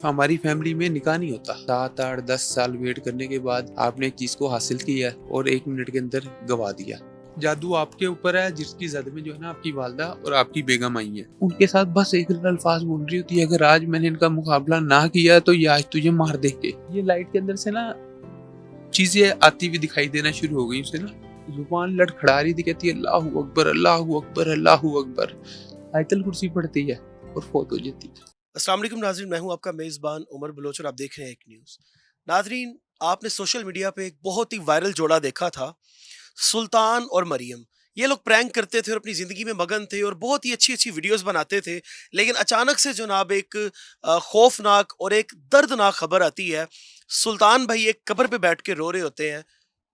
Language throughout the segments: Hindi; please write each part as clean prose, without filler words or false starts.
हमारी फैमिली में निकाह नहीं होता। 7 8 10 साल वेट करने के बाद आपने एक चीज को हासिल किया और 1 मिनट के अंदर गवा दिया। जादू आपके ऊपर है, जिसकी जद में जो है ना आपकी वालदा और आपकी बेगम आई है। उनके साथ बस एक अल्फाज बोल रही होती है, अगर आज मैंने इनका मुकाबला ना किया तो ये आज तुझे मार देंगे। ये लाइट के अंदर से ना चीजें आती हुई दिखाई देना शुरू हो गई उसे ना। जुबान लड़खड़ा रही थी, कहती है अल्लाहू अकबर अल्लाहू अकबर अल्लाहू अकबर। आयतल कुर्सी पढ़ती है और फौत हो जाती है। अस्सलाम वालेकुम नाज़रीन, मैं हूं आपका मेज़बान उमर बलोच और आप देख रहे हैं एक न्यूज़। नाज़रीन, आपने सोशल मीडिया पे एक बहुत ही वायरल जोड़ा देखा था, सुल्तान और मरियम। ये लोग प्रैंक करते थे और अपनी ज़िंदगी में मगन थे और बहुत ही अच्छी-अच्छी वीडियोज़ बनाते थे। लेकिन अचानक से जनाब एक खौफ़नाक और एक दर्दनाक खबर आती है। सुल्तान भाई एक कब्र पे बैठ के रो रहे होते हैं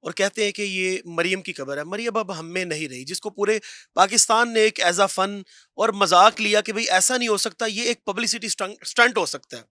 और कहते हैं कि ये मरियम की कब्र है। मरियम अब हम में नहीं रही, जिसको पूरे पाकिस्तान ने एक एज़ अ फ़न और मज़ाक लिया कि भई ऐसा नहीं हो सकता, ये एक पब्लिसिटी स्टंट हो सकता है।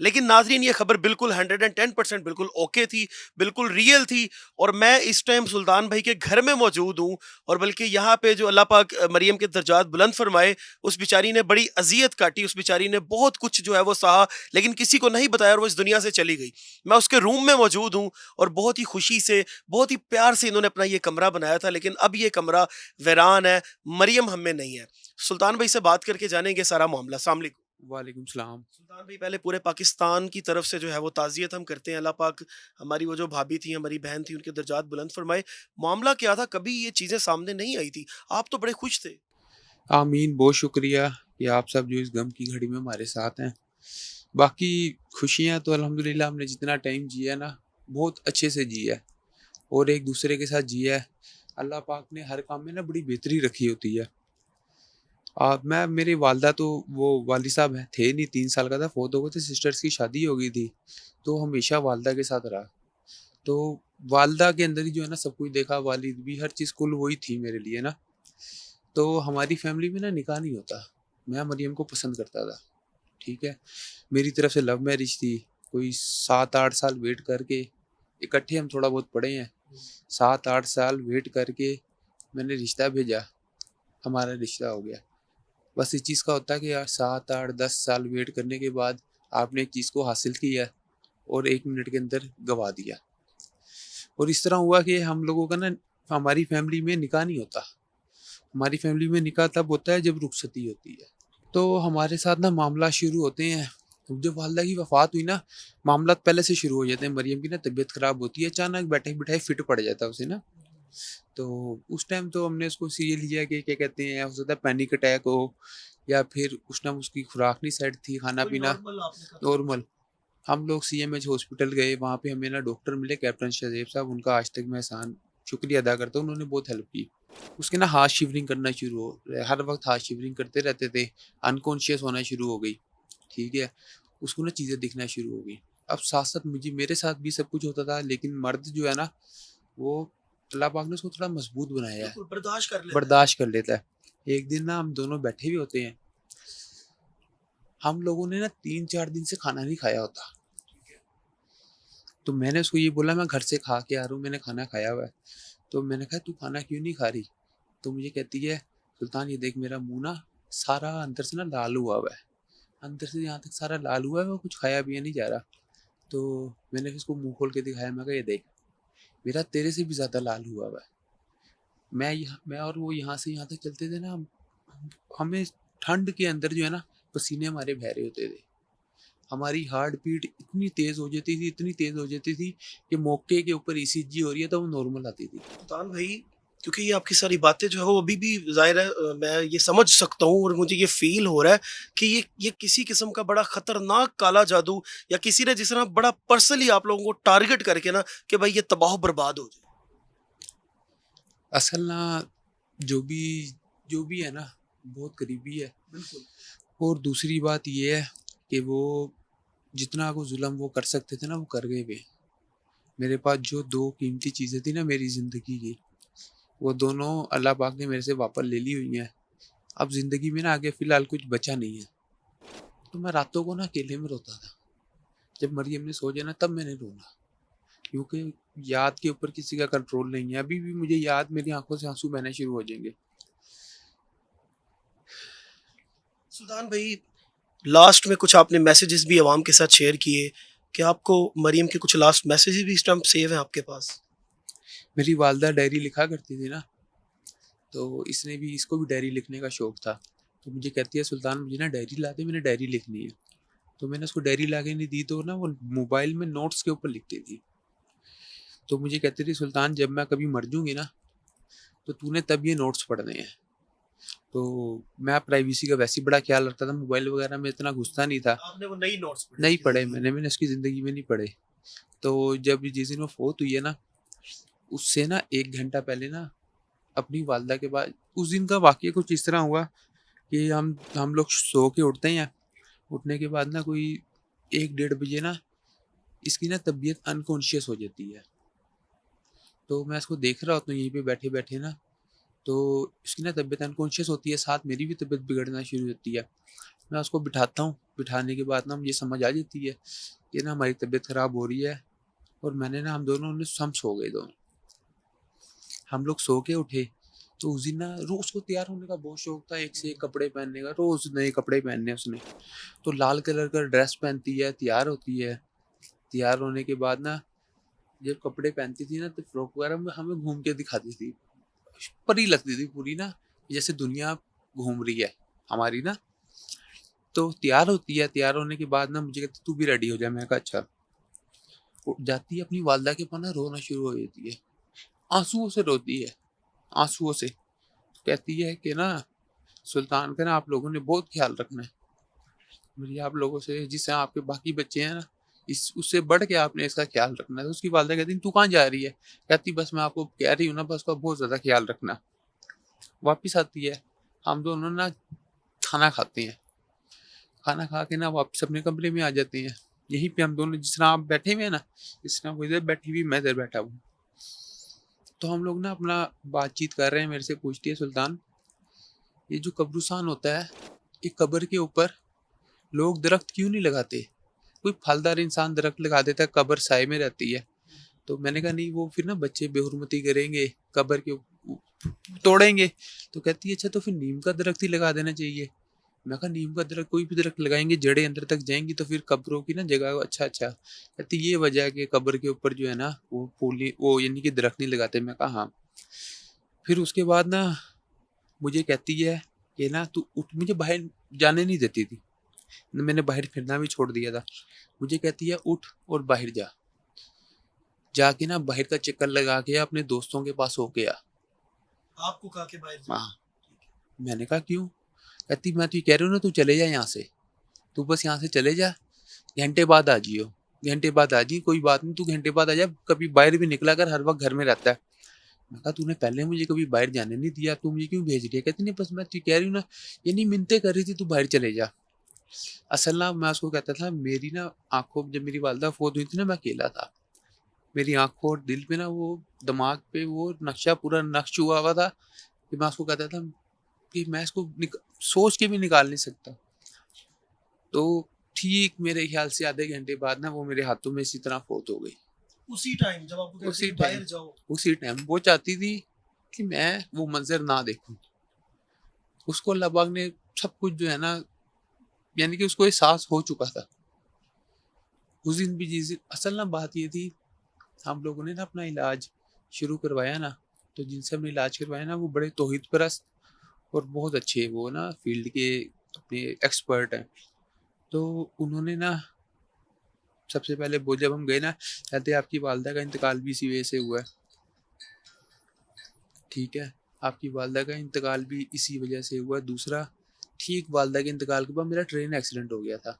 लेकिन नाज़रीन, ये खबर बिल्कुल 110% बिल्कुल ओके थी, बिल्कुल रियल थी और मैं इस टाइम सुल्तान भाई के घर में मौजूद हूँ और बल्कि यहाँ पे जो अल्लाह पाक मरियम के दर्जात बुलंद फरमाए, उस बेचारी ने बड़ी अज़ियत काटी, उस बेचारी ने बहुत कुछ जो है वो सहा, लेकिन किसी को नहीं बताया और वो इस दुनिया से चली गई। मैं उसके रूम में मौजूद हूँ और बहुत ही खुशी से, बहुत ही प्यार से इन्होंने अपना ये कमरा बनाया था, लेकिन अब ये कमरा वीरान है, मरियम हम में नहीं है। सुल्तान भाई से बात करके जानेंगे सारा मामला। अस्सलाम वालेकुम। वालेकुम सलाम। सुल्तान भाई, पहले पूरे पाकिस्तान की तरफ से जो है वो ताज़ियत हम करते हैं। अल्लाह पाक हमारी वो जो भाभी थी, हमारी बहन थी, उनके दर्जात बुलंद फरमाए। मामला क्या था, कभी ये चीज़ें सामने नहीं आई थी। आप तो बड़े खुश थे। आमीन, बहुत शुक्रिया कि आप सब जो इस गम की घड़ी में हमारे साथ हैं। बाकी खुशियाँ तो अल्हम्दुलिल्लाह हमने जितना टाइम जिया ना, बहुत अच्छे से जिया है और एक दूसरे के साथ जिया है। अल्लाह पाक ने हर काम में ना बड़ी बेहतरी रखी होती है। मैं मेरी वालदा तो वो वालिद साहब थे नहीं, 3 साल का था, फ़ौत हो गए थे, सिस्टर्स की शादी हो गई थी, तो हमेशा वालदा के साथ रहा। तो वालदा के अंदर ही जो है ना सब कुछ देखा, वालिद भी, हर चीज़ कुल वही थी मेरे लिए ना। तो हमारी फैमिली में ना निकाह नहीं होता। मैं मरियम को पसंद करता था, ठीक है? मेरी तरफ से लव मैरिज थी। कोई 7 8 साल वेट करके, इकट्ठे हम थोड़ा बहुत पढ़े हैं। 7 8 साल वेट करके मैंने रिश्ता भेजा, हमारा रिश्ता हो गया। बस इस चीज़ का होता है कि यार 7 8 10 साल वेट करने के बाद आपने एक चीज़ को हासिल किया और 1 मिनट के अंदर गवा दिया। और इस तरह हुआ कि हम लोगों का ना हमारी फैमिली में निकाह नहीं होता। हमारी फैमिली में निकाह तब होता है जब रुखसती होती है। तो हमारे साथ ना मामला शुरू होते हैं, जब वालदा की वफ़ात हुई ना, मामला पहले से शुरू हो जाते हैं। मरियम की ना तबीयत ख़राब होती है, अचानक बैठे-बिठाए फिट पड़ जाता है उसे ना। तो उस टाइम तो हमने उसको ये लिया कि क्या कहते हैं, हो सकता है पैनिक अटैक हो या फिर उस टाइम उसकी खुराक नहीं सेट थी, कोई खाना-पीना नॉर्मल आपने कहा था। नॉर्मल। हम लोग सीएमएच हॉस्पिटल गए, वहाँ पे हमें ना डॉक्टर मिले कैप्टन शहज़ेब साहब, उनका आज तक मैं एहसान शुक्रिया अदा करता हूँ, उन्होंने बहुत हेल्प की। उसके ना हाथ शिवरिंग करना शुरू हो, हर वक़्त हाथ शिवरिंग करते रहते थे, अनकॉन्शियस होना शुरू हो गई, ठीक है? उसको ना चीज़ें दिखना शुरू हो गई। अब साथ-साथ मुझे मेरे साथ भी सब कुछ होता था, लेकिन मर्द जो है ना, वो अल्लाह पाक ने उसको थोड़ा मजबूत बनाया है, बिल्कुल बर्दाश्त कर लेता है। बर्दाश्त कर लेता है। एक दिन ना हम दोनों बैठे हुए होते हैं, हम लोगों ने ना 3 4 दिन से खाना नहीं खाया होता। तो मैंने उसको ये बोला, मैं घर से खा के आ रहा हूँ, मैंने खाना खाया हुआ है। तो मैंने कहा तू खाना क्यों नहीं खा रही? तो मुझे कहती है सुल्तान ये देख मेरा मुँह ना सारा अंदर से ना लाल हुआ हुआ है। अंदर से यहाँ तक सारा लाल हुआ है, वो कुछ खाया पिया नहीं जा रहा। तो मैंने फिर उसको मुँह खोल के दिखाया, मैं कहा ये देख मेरा तेरे से भी ज़्यादा लाल हुआ हुआ है। मैं और वो यहाँ से यहाँ तक चलते थे ना, हमें ठंड के अंदर जो है ना पसीने हमारे बह रहे होते थे। हमारी हार्ट बीट इतनी तेज़ हो जाती थी, इतनी तेज़ हो जाती थी कि मौके के ऊपर ईसीजी हो रही है तो वो नॉर्मल आती थी। सुल्तान भाई, क्योंकि ये आपकी सारी बातें जो है वो अभी भी ज़ाहिर है, मैं ये समझ सकता हूँ और मुझे ये फ़ील हो रहा है कि ये किसी किस्म का बड़ा ख़तरनाक काला जादू या किसी ने जिस तरह बड़ा पर्सनली आप लोगों को टारगेट करके ना कि भाई ये तबाह बर्बाद हो जाए। असल ना जो भी जो भी है ना बहुत करीबी है। बिल्कुल। और दूसरी बात ये है कि वो जितना वो जुल्म वो कर सकते थे ना वो कर गए वे। मेरे पास जो 2 कीमती चीज़ें थी ना मेरी ज़िंदगी की, वो दोनों अल्लाह पाक ने मेरे से वापस ले ली हुई हैं। अब ज़िंदगी में ना आगे फ़िलहाल कुछ बचा नहीं है। तो मैं रातों को ना अकेले में रोता था। जब मरियम ने सो जाना तब मैंने रोना, क्योंकि याद के ऊपर किसी का कंट्रोल नहीं है। अभी भी मुझे याद, मेरी आँखों से आँसू बहने शुरू हो जाएँगे। सुल्तान भाई, लास्ट में कुछ आपने मैसेजेस भी आवाम के साथ शेयर किए, क्या आपको मरियम के कुछ लास्ट मैसेजेस भी इस टाइम सेव हैं आपके पास? मेरी वालदा डायरी लिखा करती थी ना, तो इसको भी डायरी लिखने का शौक था। तो मुझे कहती है सुल्तान मुझे ना डायरी ला दे, मैंने डायरी लिखनी है। तो मैंने उसको डायरी ला के नहीं दी, तो ना वो मोबाइल में नोट्स के ऊपर लिखती थी। तो मुझे कहती थी सुल्तान जब मैं कभी मर जाऊंगी ना, तो तूने तब ये नोट्स पढ़ने हैं। तो मैं प्राइवेसी का वैसे ही बड़ा ख्याल रखता था, मोबाइल वगैरह में इतना घुसता नहीं था। आपने वो नई नोट्स पढ़े नहीं उसकी पढ़े ज़िंदगी में? मैंने उसकी ज़िंदगी में नहीं पढ़े। तो जब जिस दिन वो फोत हुई है ना, उससे ना 1 घंटा पहले ना अपनी वालदा के बाद उस दिन का वाकया कुछ इस तरह हुआ कि हम लोग सो के उठते हैं। उठने के बाद ना कोई 1 डेढ़ बजे ना इसकी ना तबीयत अनकॉन्शियस हो जाती है। तो मैं इसको देख रहा होता हूँ यहीं पे बैठे बैठे ना, तो इसकी ना तबीयत अनकॉन्शियस होती है, साथ मेरी भी तबीयत बिगड़ना शुरू होती है। मैं उसको बिठाता हूँ, बिठाने के बाद ना मुझे समझ आ जाती है कि ना हमारी तबीयत ख़राब हो रही है। और मैंने ना हम सो गए दोनों। हम लोग सो के उठे, तो उस दिन ना रोज़ को तैयार होने का बहुत शौक था, एक से एक कपड़े पहनने का, रोज़ नए कपड़े पहनने उसने। तो लाल कलर का ड्रेस पहनती है, तैयार होती है। तैयार होने के बाद ना जब कपड़े पहनती थी ना, तो फ्रॉक वगैरह में हमें घूम के दिखाती थी। परी लगती थी पूरी ना, जैसे दुनिया घूम रही है हमारी ना। तो तैयार होती है, तैयार होने के बाद ना मुझे कहती तू भी रेडी हो जा। मैं कहा अच्छा। उठ जाती है, अपनी वालदा के पास ना रोना शुरू हो जाती है, आंसुओं से रोती है, आंसुओं से। कहती है कि ना सुल्तान का ना आप लोगों ने बहुत ख्याल रखना है, मेरी आप लोगों से जिससे आपके बाकी बच्चे हैं ना, इस उससे बढ़ के आपने इसका ख्याल रखना है। तो उसकी वालदा कहती तू कहाँ जा रही है? कहती बस मैं आपको कह रही हूँ ना, बस का बहुत ज़्यादा ख्याल रखना। वापिस आती है, हम दोनों ना खाना खाते हैं। खाना खा के ना वापस अपने कमरे में आ जाते हैं। यहीं पे हम दोनों जिस तरह आप बैठे हुए हैं ना, इस तरह वो इधर बैठी हुई, मैं इधर बैठा हूँ। तो हम लोग ना अपना बातचीत कर रहे हैं। मेरे से पूछती है सुल्तान ये जो कब्रिस्तान होता है, ये कब्र के ऊपर लोग दरख्त क्यों नहीं लगाते? कोई फलदार इंसान दरख्त लगा देता है, कब्र साए में रहती है। तो मैंने कहा नहीं, वो फिर ना बच्चे बेहुरमती करेंगे, कब्र के तोड़ेंगे। तो कहती है अच्छा तो फिर नीम का दरख्त ही लगा देना चाहिए। मैं कहा नीम का दरख्त, कोई भी दरख्त लगाएंगे जड़ें अंदर तक जाएंगी तो फिर कब्रों की ना जगह अच्छा अच्छा। कहती ये वजह है कि कब्र के ऊपर जो है ना वो फूल वो यानी कि दरख्त नहीं लगाते। मैं कहा हाँ। फिर उसके बाद ना मुझे कहती है कि ना तू उठ, मुझे बाहर जाने नहीं देती थी, मैंने बाहर फिरना भी छोड़ दिया था। मुझे कहती है उठ और बाहर जा, जाके ना बाहर का चक्कर लगा के अपने दोस्तों के पास होके आ। आपको कहा कि बाहर जाओ? हाँ। मैंने कहा क्यों? कहती मैं तो ये कह रही हूँ ना, तू चले जा यहाँ से, तू बस यहाँ से चले जा, घंटे बाद आ जियो, घंटे बाद आ जी, कोई बात नहीं, तू घंटे बाद आ जा, कभी बाहर भी निकला कर, हर वक्त घर में रहता है। मैं कहा तूने पहले मुझे कभी बाहर जाने नहीं दिया, तू मुझे क्यों भेज रही है? कहती नहीं बस मैं तो कह रही हूँ ना, ये नहीं मिन्नतें कर रही थी तू बाहर चले जा। असल ना मैं उसको कहता था मेरी ना आंखों, जब मेरी वालदा फोत हुई थी ना, मैं अकेला था। मेरी आंखों और दिल पे ना वो, दिमाग पे वो नक्शा पूरा नक्श हुआ हुआ था कि मैं उसको कहता था कि मैं इसको सोच के भी निकाल नहीं सकता। तो ठीक मेरे ख्याल से आधे घंटे बाद ना वो मेरे हाथों में इसी तरह फोत हो गई। उसी टाइम जब आपको कहती उसी थी टाइम, बाहर जाओ? उसी टाइम वो चाहती थी कि मैं वो मंजर ना देखूं। उसको अल्लाह पाक ने सब कुछ जो है ना, यानी कि उसको एहसास हो चुका था उस दिन भी जिस दिन। असल ना बात ये थी, हम लोगों ने ना अपना इलाज शुरू करवाया ना, तो जिनसे हमने इलाज करवाया ना वो बड़े तौहीद परस्त और बहुत अच्छे वो ना फील्ड के अपने एक्सपर्ट हैं। तो उन्होंने ना सबसे पहले वो जब हम गए ना, कहते आपकी वालदा का इंतकाल भी इसी वजह से हुआ है। ठीक है, आपकी वालदा का इंतकाल भी इसी वजह से हुआ। दूसरा, ठीक वालदा के इंतकाल के बाद मेरा ट्रेन एक्सीडेंट हो गया था।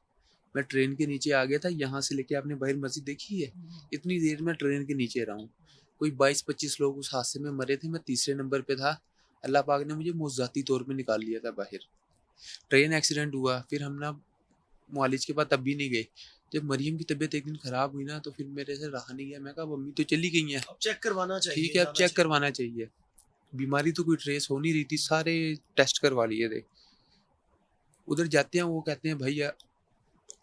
मैं ट्रेन के नीचे आ गया था, यहाँ से लेके आपने बाहर मस्जिद देखी है, इतनी देर में ट्रेन के नीचे रहा हूँ। कोई 22-25 लोग उस हादसे में मरे थे, मैं तीसरे नंबर पे था। अल्लाह पाक ने मुझे मुज़्ज़ाती तौर पे निकाल लिया था बाहर। ट्रेन एक्सीडेंट हुआ, फिर हम ना मुआलिज के पास तब भी नहीं गए। जब मरियम की तबीयत एक दिन खराब हुई ना, तो फिर मेरे से रहा नहीं गया। मैं कहा मम्मी तो चली गई हैं, अब चेक करवाना ठीक चाहिए, है अब जाना चेक चाहिए। करवाना चाहिए। बीमारी तो कोई ट्रेस हो नहीं रही थी, सारे टेस्ट करवा लिए थे। उधर जाते हैं, वो कहते हैं भैया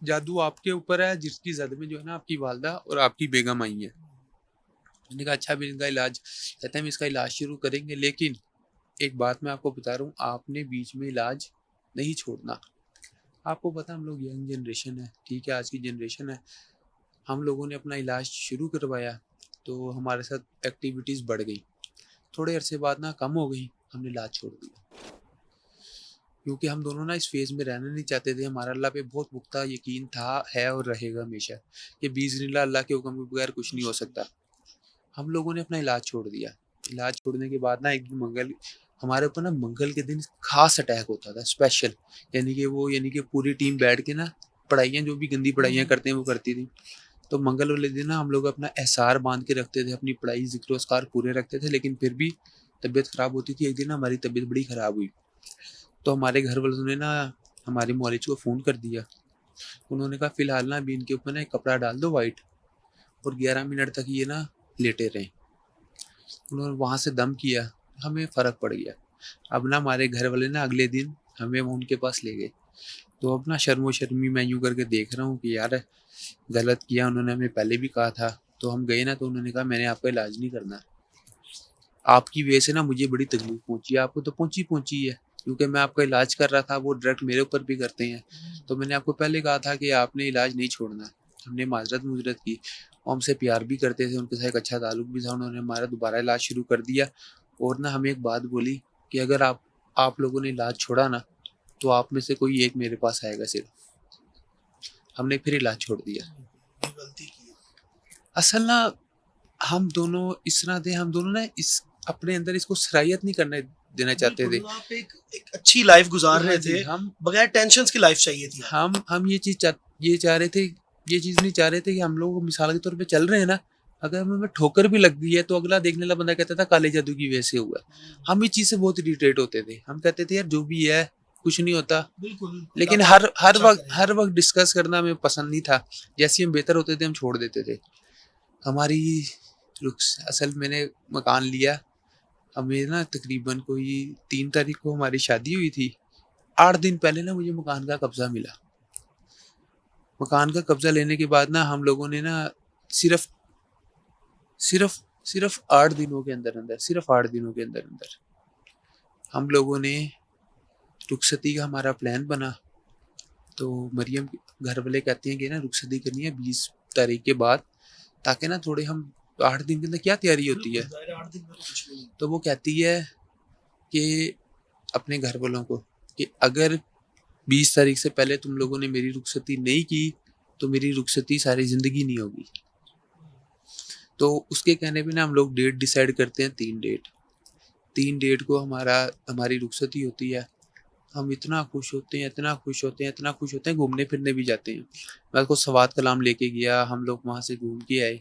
जादू आपके ऊपर है, जिसकी जद में जो है ना आपकी वालदा और आपकी बेगम आई है। मैंने कहा अच्छा भी इनका इलाज, कहते हैं हम इसका इलाज शुरू करेंगे, लेकिन एक बात मैं आपको बता रहा हूँ, आपने बीच में इलाज नहीं छोड़ना। आपको पता है हम लोग यंग जनरेशन है, ठीक है, आज की जनरेशन है। हम लोगों ने अपना इलाज शुरू करवाया तो हमारे साथ एक्टिविटीज़ बढ़ गई, थोड़े अरसे बाद ना कम हो गई, हमने इलाज छोड़ दिया। क्योंकि हम दोनों ना इस फेज़ में रहना नहीं चाहते थे। हमारा अल्लाह पे बहुत पुख्ता यकीन था, है और रहेगा हमेशा कि बिइज़्निल्लाह अल्लाह के हुक्म के बगैर कुछ नहीं हो सकता। हम लोगों ने अपना इलाज छोड़ दिया। इलाज छोड़ने के बाद ना एक दिन हमारे ऊपर ना मंगल के दिन ख़ास अटैक होता था स्पेशल। यानी कि पूरी टीम बैठ के ना पढ़ाइयाँ जो भी गंदी पढ़ाइयाँ करते हैं वो करती थी। तो मंगल वाले दिन ना हम लोग अपना एहसार बाँध के रखते थे, अपनी पढ़ाई ज़िक्र-ओ-अस्कार पूरे रखते थे, लेकिन फिर भी तबीयत ख़राब होती थी। एक दिन ना हमारी तबीयत बड़ी ख़राब हुई। तो हमारे घर वालों ने ना हमारे मौलवी को फ़ोन कर दिया। उन्होंने कहा फ़िलहाल ना अभी इनके ऊपर ना एक कपड़ा डाल दो व्हाइट और 11 मिनट तक ये ना लेटे रहें। उन्होंने वहाँ से दम किया, हमें फ़र्क पड़ गया। अब ना हमारे घर वाले ना अगले दिन हमें वो उनके पास ले गए। तो अब ना शर्मो-शर्मी मैं यूँ करके देख रहा हूँ कि यार गलत किया, उन्होंने हमें पहले भी कहा था। तो हम गए ना तो उन्होंने कहा मैंने आपका इलाज नहीं करना। आपकी वजह से ना मुझे बड़ी तकलीफ़ पहुँची है, आपको तो पहुँची है, क्योंकि मैं आपका इलाज कर रहा था, वो डायरेक्ट मेरे ऊपर भी करते हैं। तो मैंने आपको पहले कहा था कि आपने इलाज नहीं छोड़ना। हमने माज़रत-मुज़रत की, वो हमसे प्यार भी करते थे, उनके साथ एक अच्छा ताल्लुक भी था, उन्होंने हमारा दोबारा इलाज शुरू कर दिया और ना हमें एक बात बोली कि अगर आप लोगों ने इलाज छोड़ा ना, तो आप में से कोई एक मेरे पास आएगा सिर्फ़। हमने फिर इलाज छोड़ दिया। ये गलती की है। असल ना हम दोनों इस तरह थे, हम दोनों ना इस अपने अंदर इसको सराहियत नहीं करने देना चाहते बिल्कुल, थे। मतलब आप एक अच्छी लाइफ़ गुज़ार हाँ रहे जी, थे, बगैर टेंशन्स की लाइफ़ चाहिए थी आपको। हम ये चाह रहे थे, ये चीज़ नहीं चाह रहे थे कि हम लोग मिसाल के तौर पे चल रहे हैं ना, अगर हमें ठोकर भी लग गई है तो अगला देखने वाला बंदा कहता था काले जादू की वजह से हुआ है। हम इस चीज़ से बहुत इरिटेट होते थे। हम कहते थे यार जो भी है कुछ नहीं होता। बिल्कुल, अल्लाह लेकिन पाक अच्छा हर करेगा। वक़्त डिस्कस करना हमें पसंद नहीं था। जैसे ही हम बेहतर होते थे हम छोड़ देते थे। हमारी रुख्स असल मैंने मकान लिया, हमें ना तकरीबन कोई 3 तारीख को हमारी शादी हुई थी। 8 दिन पहले ना मुझे मकान का कब्ज़ा मिला। मकान का कब्ज़ा लेने के बाद ना हम लोगों ने ना सिर्फ़ सिर्फ़ सिर्फ़ 8 दिनों के अंदर-अंदर सिर्फ़ 8 दिनों के अंदर-अंदर हम लोगों ने रुखसती का हमारा प्लान बना। तो मरियम घर वाले कहती हैं कि ना रुखसती करनी है 20 तारीख के बाद, ताकि ना थोड़े हम 8 दिन के अंदर क्या तैयारी होती बिल्कुल, है? ज़ाहिर है 8 दिन में तो कुछ भी नहीं। तो वो कहती है कि अपने घर वालों को कि अगर 20 तारीख से पहले तुम लोगों ने मेरी रुखसती नहीं की, तो मेरी रुखसती सारी ज़िंदगी नहीं होगी। तो उसके कहने पे ना हम लोग डेट डिसाइड करते हैं 3 डेट। 3 डेट को हमारी रुखसती होती है। हम इतना खुश होते हैं, इतना खुश होते हैं, इतना खुश होते हैं, घूमने-फिरने भी जाते हैं। मैं उसको सवात कलाम लेके गया, हम लोग वहाँ से घूम के आए।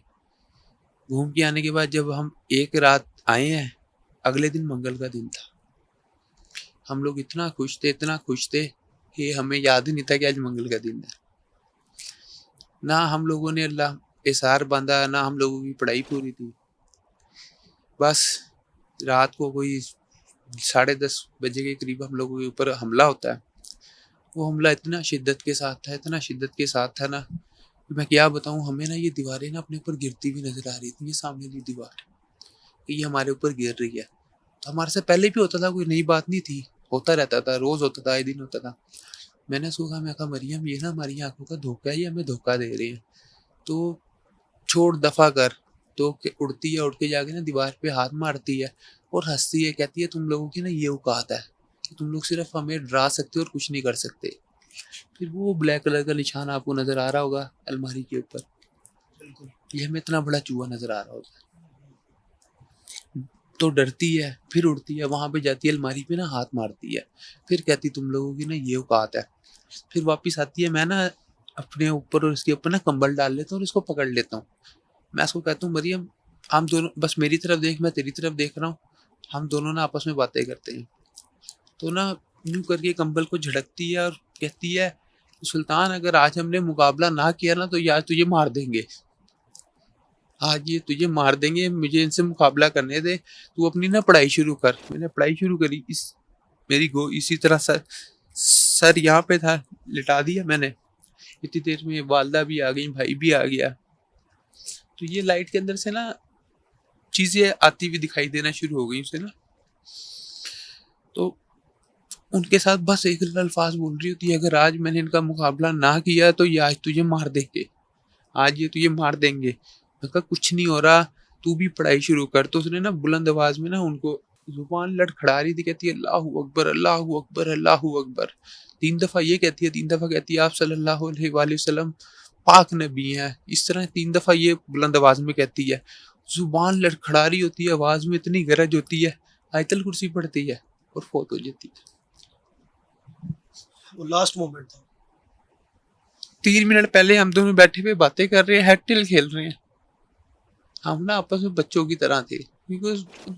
घूम के आने के बाद जब हम एक रात आए हैं, अगले दिन मंगल का दिन था। हम लोग इतना खुश थे कि हमें याद ही नहीं था कि आज मंगल का दिन है। ना हम लोगों ने अल्लाह एसार बाँधा, ना हम लोगों की पढ़ाई पूरी थी। बस रात को कोई 10:30 बजे के करीब हम लोगों के ऊपर हमला होता है। वो हमला इतना शिद्दत के साथ था ना, कि मैं क्या बताऊँ, हमें ना ये दीवारें ना अपने ऊपर गिरती हुई नज़र आ रही थी, ये सामने वाली दीवार, कि ये हमारे ऊपर गिर रही है। तो हमारे से पहले भी होता था, कोई नई बात नहीं थी, होता रहता था, रोज़ होता था, आए दिन होता था। मैं कहा मरियम ये ना हमारी आँखों का धोखा है, ये हमें धोखा दे रहे हैं, तो छोड़ दफ़ा कर। तो उड़ती है, उठ के जाके ना दीवार पे हाथ मारती है और हँसती है, कहती है तुम लोगों की ना ये औकात है कि तुम लोग सिर्फ़ हमें डरा सकते हो और कुछ नहीं कर सकते। फिर वो ब्लैक कलर का निशान आपको नज़र आ रहा होगा अलमारी के ऊपर, बिल्कुल। ये हमें इतना बड़ा चूहा नज़र आ रहा होता है। तो डरती है, फिर उड़ती है, वहाँ पे जाती है अलमारी पे ना हाथ मारती है, फिर कहती तुम लोगों की ना ये औकात है। फिर वापस आती है, मैं ना अपने ऊपर और इसके ऊपर ना कंबल डाल लेता हूँ और इसको पकड़ लेता हूँ। मैं उसको कहता हूँ मरियम हम दोनों बस मेरी तरफ देख, मैं तेरी तरफ देख रहा हूँ, हम दोनों ना आपस में बातें करते हैं। तो ना यूँ करके कंबल को झड़कती है और कहती है सुल्तान अगर आज हमने मुकाबला ना किया ना तो ये आज तुझे मार देंगे। आज ये तुझे मार देंगे, मुझे इनसे मुकाबला करने दे, तू अपनी ना पढ़ाई शुरू कर। मैंने पढ़ाई शुरू करी, इसी तरह सर यहाँ पे था, लिटा दिया मैंने। इतनी देर में वालदा भी आ गई, भाई भी आ गया। तो ये लाइट के अंदर से ना चीज़ें आती हुई दिखाई देना शुरू हो गई उसे ना। तो उनके साथ बस एक अल्फाज बोल रही होती है, अगर आज मैंने इनका मुकाबला ना किया तो ये आज तुझे मार देंगे, आज ये तुझे मार देंगे। मैं कहा कुछ नहीं हो रहा, तू भी पढ़ाई शुरू कर। तो उसने ना बुलंद आवाज में ना उनको जुबान लड़खड़ा रही थी, कहती है अल्लाहू अकबर अल्लाहू अकबर अल्लाहू अकबर। 3 दफा ये कहती है, 3 दफा कहती है आप सल्लल्लाहु अलैहि वसल्लम पाक नबी हैं। इस तरह 3 दफा ये बुलंद आवाज में कहती है, जुबान लड़खड़ा रही होती है, आवाज में इतनी गरज होती है, आयतल कुर्सी पढ़ती है और फौत हो जाती है। वो लास्ट मोमेंट था। 3 मिनट पहले हम दोनों बैठे हुए बातें कर रहे हैं, हेडटेल खेल रहे हैं। हम ना आपस में बच्चों की तरह थे, क्योंकि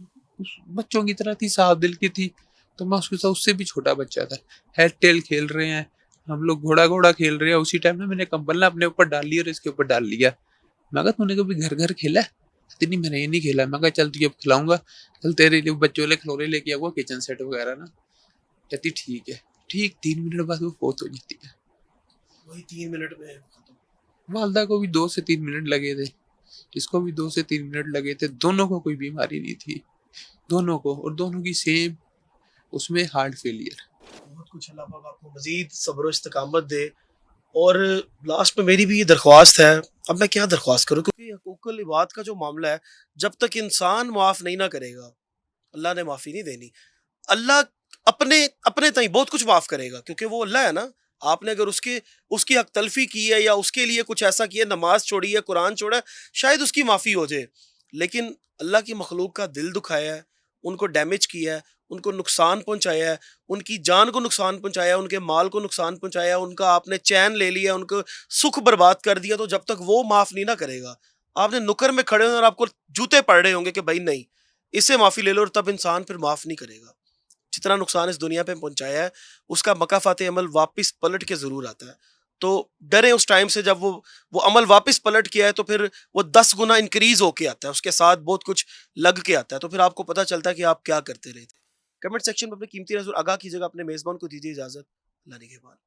बच्चों की तरह थी, साफ दिल की थी। तो मैं उसके साथ उससे भी छोटा बच्चा था। हेडटेल खेल रहे हैं हम लोग, घोड़ा घोड़ा खेल रहे हैं। उसी टाइम ना मैंने कंबल ना अपने ऊपर डाल लिया और इसके ऊपर डाल लिया। मैं कहा तूने कभी घर घर खेला है? कहती नहीं मैंने ये नहीं खेला। मैं कहा चल तुझे अब खिलाऊंगा, चल तेरे लिए बच्चों वाले खिलौने लेके आऊंगा, किचन सेट वगैरह ना। कहती ठीक है। ठीक 3 मिनट बाद वो फोत हो जाती है। वही 3 मिनट में खत्म। वालदा को भी 2 से 3 मिनट लगे थे, इसको भी 2 से 3 मिनट लगे थे। दोनों को कोई बीमारी नहीं थी, दोनों को, और दोनों की सेम उसमें हार्ट फेलियर। बहुत कुछ अल्लाह पाक आपको मजीद सब्र इस्तकामत दे। और लास्ट में मेरी भी ये दरख्वास्त है, अब मैं क्या दरख्वास्त करूँ, क्योंकि हकूक़ुल इबाद का जो मामला है, जब तक इंसान माफ़ नहीं ना करेगा, अल्लाह ने माफ़ी नहीं देनी। अल्लाह अपने अपने ताई बहुत कुछ माफ़ करेगा, क्योंकि वो अल्लाह है ना। आपने अगर उसके उसकी हक तलफ़ी की है या उसके लिए कुछ ऐसा किया, नमाज़ छोड़ी है, कुरान छोड़ा है, शायद उसकी माफ़ी हो जाए। लेकिन अल्लाह की मखलूक का दिल दुखाया है, उनको डैमेज किया है, उनको नुकसान पहुँचाया है, उनकी जान को नुकसान पहुँचाया है, उनके माल को नुकसान पहुँचाया है, उनका आपने चैन ले लिया, उनको सुख बर्बाद कर दिया। तो जब तक वो माफ़ नहीं ना करेगा, आपने नुक्कर में खड़े हों और आपको जूते पड़ रहे होंगे कि भाई नहीं, इससे माफ़ी ले लो, और तब इंसान फिर माफ़ नहीं करेगा। जितना नुकसान इस दुनिया पे पहुंचाया है, उसका मकाफात अमल वापस पलट के ज़रूर आता है। तो डरे उस टाइम से, जब वो अमल वापस पलट के आए, तो फिर वो 10 गुना इंक्रीज़ होके आता है, उसके साथ बहुत कुछ लग के आता है, तो फिर आपको पता चलता है कि आप क्या करते रहे थे। कमेंट सेक्शन में अपनी कीमती नज़र आगाह कीजिएगा, अपने मेज़बान को दीजिए इजाज़त। अल्लाह निगहबान।